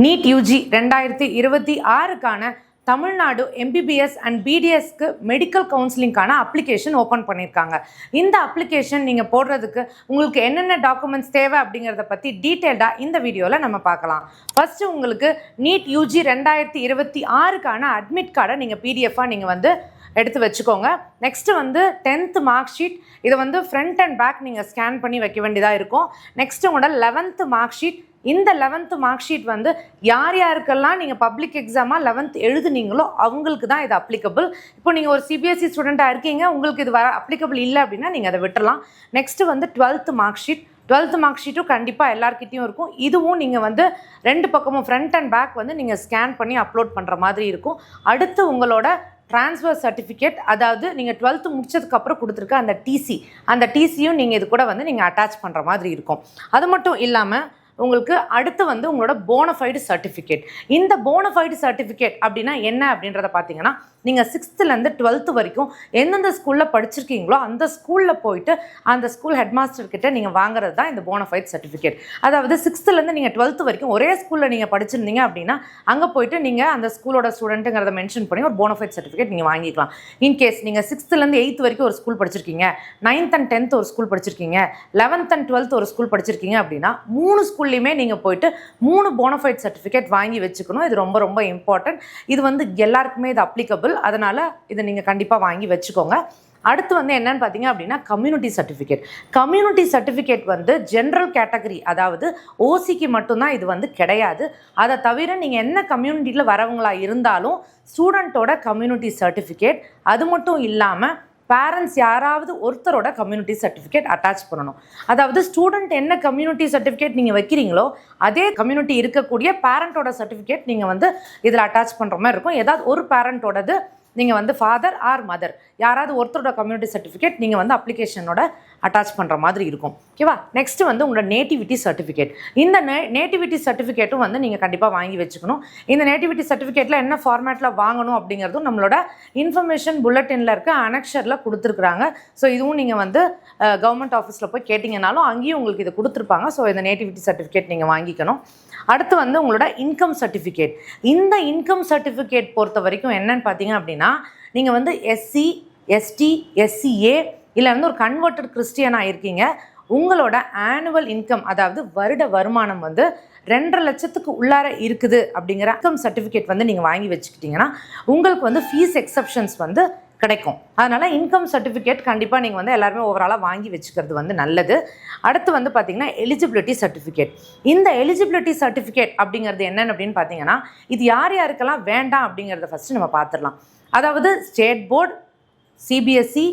NEET UG 2026க்கான Tamil Nadu MBBS and பிடிஎஸ்க்கு medical கவுன்சிலிங்கான அப்ளிகேஷன் ஓப்பன் பண்ணியிருக்காங்க. இந்த அப்ளிகேஷன் நீங்கள் போடுறதுக்கு உங்களுக்கு என்னென்ன டாக்குமெண்ட்ஸ் தேவை அப்படிங்கிறத பற்றி டீட்டெயில்டாக இந்த வீடியோவில் நம்ம பார்க்கலாம். ஃபஸ்ட்டு உங்களுக்கு நீட் யூஜி 2026க்கான அட்மிட் கார்டை நீங்கள் பிடிஎஃபாக நீங்கள் எடுத்து வச்சுக்கோங்க. நெக்ஸ்ட்டு 10th மார்க் ஷீட், இதை ஃப்ரண்ட் அண்ட் பேக் நீங்கள் ஸ்கேன் பண்ணி வைக்க வேண்டியதாக இருக்கும். நெக்ஸ்ட்டு உங்களோட 11th மார்க் ஷீட், இந்த 11th மார்க் ஷீட் யார் யாருக்கெல்லாம் நீங்கள் பப்ளிக் எக்ஸாமாக 11th எழுதுனீங்களோ அவங்களுக்கு தான் இது அப்ளிகபிள். இப்போ நீங்கள் ஒரு சிபிஎஸ்சி ஸ்டூடெண்ட்டாக இருக்கீங்க, உங்களுக்கு இது அப்ளிகபிள் இல்லை அப்படின்னா நீங்கள் அதை விட்டுறலாம். Next 12th mark sheet, 12th mark ஷீட்டும் கண்டிப்பாக எல்லாருக்கிட்டையும் இருக்கும். இதுவும் நீங்கள் ரெண்டு பக்கமும் ஃப்ரண்ட் அண்ட் பேக் நீங்கள் ஸ்கேன் பண்ணி அப்லோட் பண்ணுற மாதிரி இருக்கும். அடுத்து உங்களோட ட்ரான்ஸ்ஃபர் சர்டிஃபிகேட், அதாவது நீங்கள் 12th முடிச்சதுக்கப்புறம் கொடுத்துருக்க அந்த டிசி, அந்த டிசியும் நீங்கள் இது கூட நீங்கள் அட்டாச் பண்ணுற மாதிரி இருக்கும். அது மட்டும் இல்லாமல் உங்களுக்கு அடுத்து உங்களோட போனஃபைடு சர்டிஃபிகேட். இந்த போனஃபைடு சர்டிஃபிகேட் அப்படின்னா என்ன அப்படின்றத பார்த்தீங்கன்னா, நீங்கள் 6th-லேருந்து 12th வரைக்கும் எந்தெந்த ஸ்கூலில் படிச்சிருக்கீங்களோ அந்த ஸ்கூலில் போயிட்டு அந்த ஸ்கூல் ஹெட்மாஸ்டர்கிட்ட நீங்கள் வாங்குறது தான் இந்த போனஃபைட் சர்டிஃபிகேட். அதாவது 6th-லேருந்து நீங்கள் 12th வரைக்கும் ஒரே ஸ்கூலில் நீங்கள் படிச்சிருந்தீங்க அப்படின்னா அங்கே போயிட்டு நீங்கள் அந்த ஸ்கூலோட ஸ்டூடெண்ட்டுங்கிறத மென்ஷன் பண்ணி ஒரு போனஃபைட் சர்டிஃபிகேட் நீங்கள் வாங்கிக்கலாம். இன்கேஸ் நீங்கள் 6th-லேருந்து 8th வரைக்கும் ஒரு ஸ்கூல் படிச்சிருக்கீங்க, 9th and 10th ஒரு ஸ்கூல் படிச்சிருக்கீங்க, 11th and 12th ஒரு ஸ்கூல் படிச்சிருக்கீங்க அப்படின்னா 3 ஸ்கூல்லையுமே நீங்கள் போயிட்டு 3 போனஃபைட் சர்டிஃபிகேட் வாங்கி வச்சுக்கணும். இது ரொம்ப ரொம்ப இம்பார்ட்டன்ட். இது எல்லாருக்குமே இது அப்ளிகபிள். அதனால் இதை நீங்கள் கண்டிப்பாக வாங்கி வச்சுக்கோங்க. அடுத்து என்னன்னு பார்த்தீங்க அப்படின்னா community certificate. Community certificate general category, அதாவது ஓசிக்கு மட்டும்தான் இது கிடையாது. அதை தவிர நீங்கள் என்ன கம்யூனிட்டியில் வரவங்களா இருந்தாலும் ஸ்டூடெண்ட்டோட கம்யூனிட்டி சர்டிஃபிகேட், அது மட்டும் இல்லாமல் பேரண்ட்ஸ் யாராவது ஒருத்தரோட கம்யூனிட்டி சர்டிஃபிகேட் அட்டாச் பண்ணணும். அதாவது ஸ்டூடெண்ட் என்ன கம்யூனிட்டி சர்டிஃபிகேட் நீங்கள் வைக்கிறீங்களோ அதே கம்யூனிட்டி இருக்கக்கூடிய பேரண்ட்டோட சர்டிஃபிகேட் நீங்கள் இதில் அட்டாச் பண்ணுற மாதிரி இருக்கும். ஏதாவது ஒரு பேரண்ட்டோடது நீங்கள் ஃபாதர் ஆர் மதர் யாராவது ஒருத்தரோட கம்யூனிட்டி சர்டிஃபிகேட் நீங்கள் அப்ளிகேஷனோட அட்டாச் பண்ணுற மாதிரி இருக்கும். ஓகேவா? நெக்ஸ்ட்டு உங்களோட நேட்டிவிட்டி சர்டிஃபிகேட். இந்த நேட்டிவிட்டி சர்டிஃபிகேட்டும் நீங்கள் கண்டிப்பாக வாங்கி வச்சுக்கணும். இந்த நேட்டிவிட்டி சர்டிஃபிகேட்டில் என்ன ஃபார்மேட்டில் வாங்கணும் அப்படிங்கிறதும் நம்மளோட இன்ஃபர்மேஷன் புல்லட்டினில் இருக்க அனெக்ஷரில் கொடுத்துருக்குறாங்க. ஸோ இதுவும் நீங்கள் கவர்மெண்ட் ஆஃபீஸில் போய் கேட்டிங்கனாலும் அங்கேயும் உங்களுக்கு இது கொடுத்துருப்பாங்க. ஸோ இந்த நேட்டிவிட்டி சர்டிஃபிகேட் நீங்கள் வாங்கிக்கணும். அடுத்து உங்களோட இன்கம் சர்டிஃபிகேட். இந்த இன்கம் சர்டிஃபிகேட் பொறுத்த வரைக்கும் என்னன்னு பார்த்தீங்க அப்படின்னா, நீங்கள் எஸ்சி, எஸ்டி, எஸ்சிஏ இல்லை ஒரு கன்வெர்ட்டட் கிறிஸ்டியனாக இருக்கீங்க, உங்களோட ஆனுவல் இன்கம், அதாவது வருட வருமானம் 2.5 லட்சத்துக்கு உள்ளார இருக்குது அப்படிங்கிற இன்கம் சர்டிஃபிகேட் நீங்கள் வாங்கி வச்சுக்கிட்டிங்கன்னா உங்களுக்கு ஃபீஸ் எக்ஸப்ஷன்ஸ் கிடைக்கும். அதனால் இன்கம் சர்டிஃபிகேட் கண்டிப்பாக நீங்கள் எல்லாருமே ஓவராலாக வாங்கி வச்சுக்கிறது நல்லது. அடுத்து பார்த்தீங்கன்னா எலிஜிபிலிட்டி சர்டிஃபிகேட். இந்த எலிஜிபிலிட்டி சர்டிஃபிகேட் அப்படிங்கிறது என்னென்னு அப்படின்னு பார்த்தீங்கன்னா, இது யார் யாருக்கெல்லாம் வேண்டாம் அப்படிங்கிறத ஃபஸ்ட்டு நம்ம பார்த்துடலாம். அதாவது ஸ்டேட் போர்டு, சிபிஎஸ்சி,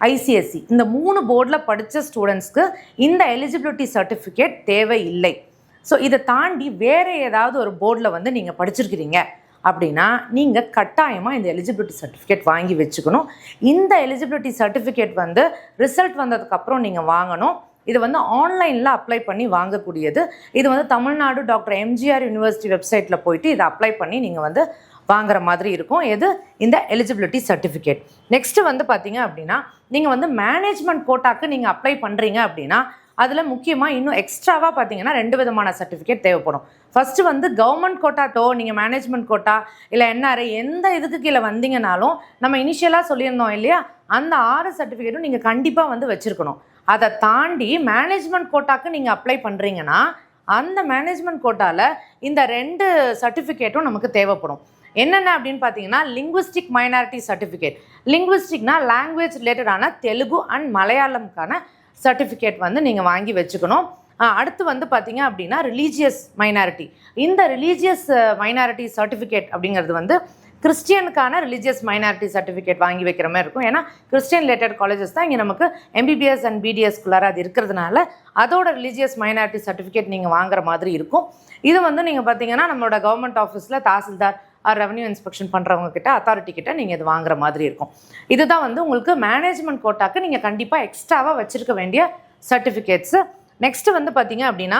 ஐசிஎஸ்சி இந்த 3 போர்டில் படித்த ஸ்டூடெண்ட்ஸ்க்கு இந்த எலிஜிபிலிட்டி சர்டிஃபிகேட் தேவையில்லை. ஸோ இதை தாண்டி வேறு ஏதாவது ஒரு போர்டில் நீங்கள் படிச்சிருக்கிறீங்க அப்படின்னா நீங்கள் கட்டாயமாக இந்த எலிஜிபிலிட்டி சர்டிஃபிகேட் வாங்கி வச்சுக்கணும். இந்த எலிஜிபிலிட்டி சர்டிஃபிகேட் ரிசல்ட் வந்ததுக்கப்புறம் நீங்கள் வாங்கணும். இது ஆன்லைனில் அப்ளை பண்ணி வாங்கக்கூடியது. இது தமிழ்நாடு டாக்டர் எம்ஜிஆர் யூனிவர்சிட்டி வெப்சைட்டில் போயிட்டு இதை அப்ளை பண்ணி நீங்கள் வாங்குற மாதிரி இருக்கும். எது? இந்த எலிஜிபிலிட்டி சர்டிஃபிகேட். நெக்ஸ்ட்டு பார்த்தீங்க அப்படின்னா, நீங்கள் மேனேஜ்மெண்ட் கோட்டாக்கு நீங்கள் அப்ளை பண்ணுறீங்க அப்படின்னா அதில் முக்கியமாக இன்னும் எக்ஸ்ட்ராவாக பார்த்தீங்கன்னா 2 விதமான சர்டிஃபிகேட் தேவைப்படும். ஃபஸ்ட்டு கவர்மெண்ட் கோட்டாட்டோ நீங்கள் மேனேஜ்மெண்ட் கோட்டா இல்லை என்ஆர்ஐ எந்த இதுக்கு கீழே வந்தீங்கனாலும் நம்ம இனிஷியலாக சொல்லியிருந்தோம் இல்லையா, அந்த 6 சர்டிஃபிகேட்டும் நீங்கள் கண்டிப்பாக வச்சுருக்கணும். அதை தாண்டி மேனேஜ்மெண்ட் கோட்டாக்கு நீங்கள் அப்ளை பண்ணுறீங்கன்னா அந்த மேனேஜ்மெண்ட் கோட்டாவில் இந்த 2 சர்டிஃபிகேட்டும் நமக்கு தேவைப்படும். என்னென்ன அப்படின்னு பார்த்தீங்கன்னா, லிங்குவிஸ்டிக் மைனாரிட்டி சர்டிஃபிகேட். லிங்குவிஸ்டிக்னா லாங்குவேஜ் ரிலேட்டடான தெலுங்கு அண்ட் மலையாளம்கான சர்டிஃபிகேட் நீங்கள் வாங்கி வச்சுக்கணும். அடுத்து பார்த்தீங்க அப்படின்னா ரிலீஜியஸ் மைனாரிட்டி. இந்த ரிலீஜியஸ் மைனாரிட்டி சர்டிஃபிகேட் அப்படிங்கிறது கிறிஸ்டியனுக்கான ரிலீஜியஸ் மைனாரிட்டி சர்டிஃபிகேட் வாங்கி வைக்கிற மாதிரி இருக்கும். ஏன்னா கிறிஸ்டியன் ரிலேட்டட் காலேஜஸ் தான் இங்கே நமக்கு எம்பிபிஎஸ் அண்ட் பிடிஎஸ்குள்ளார அது இருக்கிறதுனால அதோட ரிலீஜியஸ் மைனாரிட்டி சர்டிஃபிகேட் நீங்கள் வாங்குற மாதிரி இருக்கும். இது நீங்கள் பார்த்தீங்கன்னா நம்மளோட கவர்மெண்ட் ஆஃபீஸில் தாசில்தார் ரெவன்யூ இன்ஸ்பெக்ஷன் பண்ணுறவங்க கிட்ட, அத்தாரிட்டி கிட்ட நீங்கள் இது வாங்குற மாதிரி இருக்கும். இதுதான் உங்களுக்கு மேனேஜ்மெண்ட் கோட்டாக்கு நீங்கள் கண்டிப்பாக எக்ஸ்ட்ராவாக வச்சுருக்க வேண்டிய சர்டிஃபிகேட்ஸு. நெக்ஸ்ட்டு பார்த்தீங்க அப்படின்னா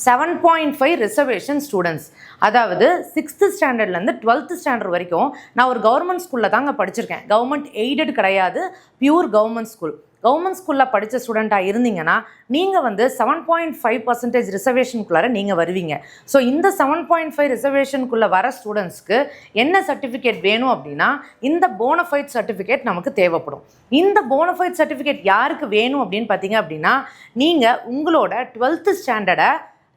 7.5 ரிசர்வேஷன் ஸ்டூடெண்ட்ஸ். அதாவது 6th ஸ்டாண்டர்ட்லேருந்து 12th ஸ்டாண்டர்ட் வரைக்கும் நான் ஒரு கவர்மெண்ட் ஸ்கூலில் தாங்க படிச்சிருக்கேன். கவர்மெண்ட் எய்டட் கிடையாது, பியூர் கவர்மெண்ட் ஸ்கூல். கவர்மெண்ட் ஸ்கூலில் படித்த ஸ்டூடெண்ட்டாக இருந்தீங்கன்னா நீங்கள் வந்து 7.5% ரிசர்வேஷனுக்குள்ளார நீங்கள் வருவீங்க. ஸோ இந்த 7.5 ரிசர்வேஷனுக்குள்ளே வர ஸ்டூடெண்ட்ஸ்க்கு என்ன சர்டிஃபிகேட் வேணும் அப்படின்னா இந்த போனஃபைட் சர்டிஃபிகேட் நமக்கு தேவைப்படும். இந்த போனஃபைட் சர்டிஃபிகேட் யாருக்கு வேணும் அப்படின்னு பார்த்தீங்க அப்படின்னா, நீங்கள் உங்களோட 12th ஸ்டாண்டர்டை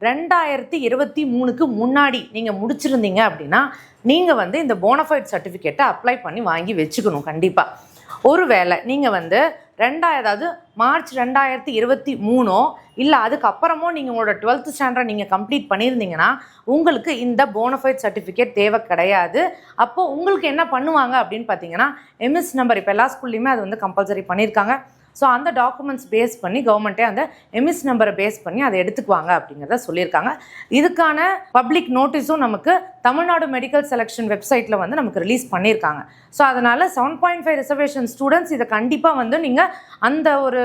2023க்கு முன்னாடி நீங்கள் முடிச்சிருந்தீங்க அப்படின்னா நீங்கள் வந்து இந்த போனஃபைட் சர்டிஃபிகேட்டை அப்ளை பண்ணி வாங்கி வச்சுக்கணும் கண்டிப்பாக. ஒருவேளை நீங்கள் வந்து அதாவது மார்ச் 2023 இல்லை அதுக்கப்புறமோ நீங்கள் உங்களோட 12th ஸ்டாண்டர்ட் நீங்கள் கம்ப்ளீட் பண்ணியிருந்தீங்கன்னா உங்களுக்கு இந்த போனஃபைட் சர்டிஃபிகேட் தேவை கிடையாது. அப்போது உங்களுக்கு என்ன பண்ணுவாங்க அப்படின்னு பார்த்தீங்கன்னா, எம்எஸ் நம்பர் இப்போ எல்லா ஸ்கூல்லையுமே அது வந்து கம்பல்சரி பண்ணியிருக்காங்க. ஸோ அந்த டாக்குமெண்ட்ஸ் பேஸ் பண்ணி கவர்மெண்ட்டே அந்த எம்எஸ் நம்பரை பேஸ் பண்ணி அதை எடுத்துக்குவாங்க அப்படிங்கிறத சொல்லியிருக்காங்க. இதுக்கான பப்ளிக் நோட்டீஸும் நமக்கு தமிழ்நாடு மெடிக்கல் செலெக்ஷன் வெப்சைட்டில் வந்து நமக்கு ரிலீஸ் பண்ணியிருக்காங்க. ஸோ அதனால் 7.5 ரிசர்வேஷன் ஸ்டூடெண்ட்ஸ் இதை கண்டிப்பாக வந்து நீங்கள் அந்த ஒரு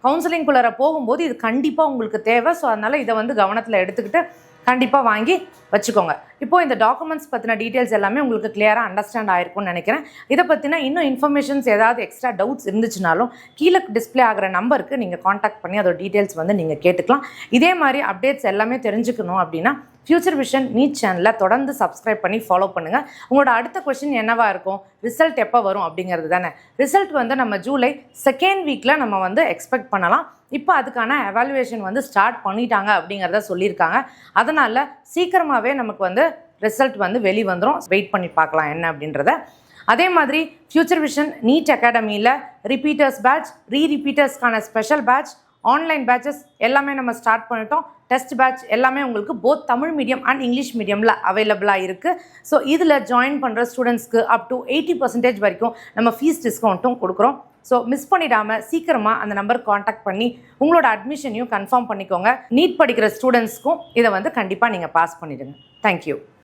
கவுன்சிலிங்குள்ளார போகும்போது இது கண்டிப்பாக உங்களுக்கு தேவை. ஸோ அதனால் இதை வந்து கவனத்தில் எடுத்துக்கிட்டு கண்டிப்பாக வாங்கி வச்சுக்கோங்க. இப்போது இந்த டாக்குமெண்ட்ஸ் பற்றின டீட்டெயில்ஸ் எல்லாமே உங்களுக்கு கிளியராக அண்டர்ஸ்டாண்ட் ஆகிருக்கும்னு நினைக்கிறேன். இதை பற்றின இன்னும் இன்ஃபர்மேஷன்ஸ் ஏதாவது எக்ஸ்ட்ரா டவுட்ஸ் இருந்துச்சுனாலும் கீழே டிஸ்பிளே ஆகிற நம்பருக்கு நீங்கள் காண்டாக்ட் பண்ணி அதோட டீட்டெயில்ஸ் வந்து நீங்கள் கேட்டுக்கலாம். இதே மாதிரி அப்டேட்ஸ் எல்லாமே தெரிஞ்சுக்கணும் அப்படின்னா ஃபியூச்சர் விஷன் நீட் சேனலை தொடர்ந்து சப்ஸ்கிரைப் பண்ணி ஃபாலோ பண்ணுங்கள். உங்களோட அடுத்த கொஸ்டின் என்னவாக இருக்கும், ரிசல்ட் எப்போ வரும் அப்படிங்கிறது தானே. ரிசல்ட் வந்து நம்ம ஜூலை 2nd வீக்கில் நம்ம வந்து எக்ஸ்பெக்ட் பண்ணலாம். இப்போ அதுக்கான எவாலுவேஷன் வந்து ஸ்டார்ட் பண்ணிட்டாங்க அப்படிங்கிறத சொல்லியிருக்காங்க. அதனால் சீக்கிரமாகவே நமக்கு வந்து ரிசல்ட் வந்து வெளிவந்துடும். வெயிட் பண்ணி பார்க்கலாம் என்ன அப்படின்றத. அதே மாதிரி ஃபியூச்சர் விஷன் நீட் அகாடமியில் ரிப்பீட்டர்ஸ் பேட்ச், ரீரிப்பீட்டர்ஸ்க்கான ஸ்பெஷல் பேட்ச், ஆன்லைன் பேட்சஸ் எல்லாமே நம்ம ஸ்டார்ட் பண்ணிட்டோம். டெஸ்ட் பேட்ச் எல்லாமே உங்களுக்கு both Tamil medium and English மீடியமில் அவைலபிளாக இருக்குது. ஸோ இதில் ஜாயின் பண்ணுற ஸ்டூடெண்ட்ஸ்க்கு அப் டு 80% வரைக்கும் நம்ம ஃபீஸ் டிஸ்கவுண்ட்டும் கொடுக்குறோம். ஸோ மிஸ் பண்ணிடாமல் சீக்கிரமாக அந்த நம்பருக்கு காண்டாக்ட் பண்ணி உங்களோட அட்மிஷனையும் கன்ஃபார்ம் பண்ணிக்கோங்க. நீட் படிக்கிற ஸ்டூடெண்ட்ஸ்க்கும் இதை வந்து கண்டிப்பாக நீங்கள் பாஸ் பண்ணிடுங்க. தேங்க்யூ.